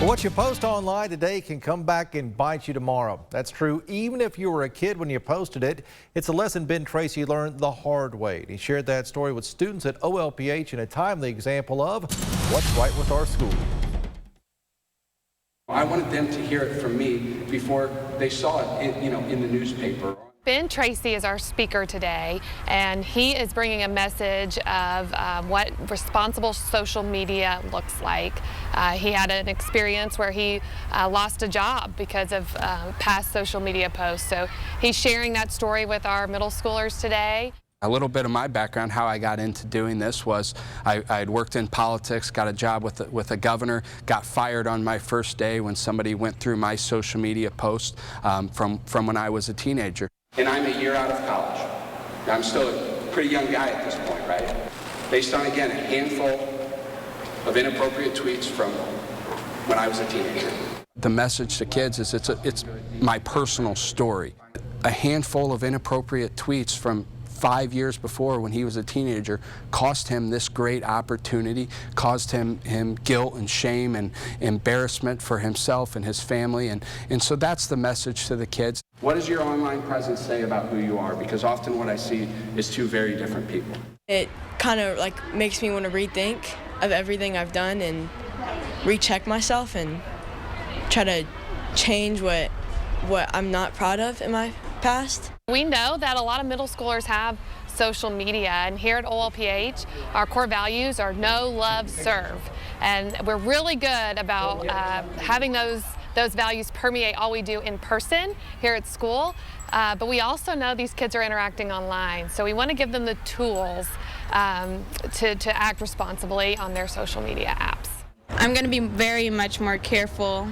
What you post online today can come back and bite you tomorrow. That's true even if you were a kid when you posted it. It's a lesson Ben Tracy learned the hard way. He shared that story with students at OLPH in a timely example of what's right with our school. I wanted them to hear it from me before they saw it in the newspaper. Ben Tracy is our speaker today, and he is bringing a message of what responsible social media looks like. He had an experience where he lost a job because of past social media posts. So he's sharing that story with our middle schoolers today. A little bit of my background, how I got into doing this was I had worked in politics, got a job with a governor, got fired on my first day when somebody went through my social media post from when I was a teenager. And I'm a year out of college. I'm still a pretty young guy at this point, right? Based on, again, a handful of inappropriate tweets from when I was a teenager. The message to kids is it's my personal story. A handful of inappropriate tweets from 5 years before when he was a teenager cost him this great opportunity, caused him guilt and shame and embarrassment for himself and his family, and so that's the message to the kids. What does your online presence say about who you are? Because often what I see is two very different people. It kind of makes me want to rethink of everything I've done and recheck myself and try to change what I'm not proud of in my past. We know that a lot of middle schoolers have social media, and here at OLPH, our core values are know, love, serve. And we're really good about having those values permeate all we do in person here at school. But we also know these kids are interacting online, so we want to give them the tools to act responsibly on their social media apps. I'm going to be very much more careful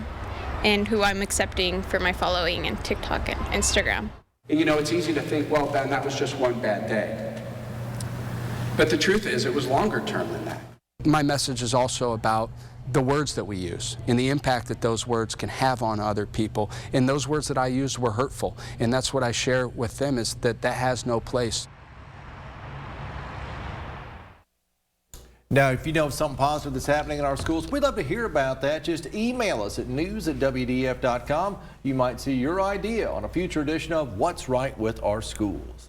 in who I'm accepting for my following in TikTok and Instagram. And it's easy to think, well, Ben, that was just one bad day. But the truth is, it was longer term than that. My message is also about the words that we use and the impact that those words can have on other people. And those words that I used were hurtful. And that's what I share with them, is that has no place. Now, if you know of something positive that's happening in our schools, we'd love to hear about that. Just email us at news@wdf.com. You might see your idea on a future edition of What's Right with Our Schools.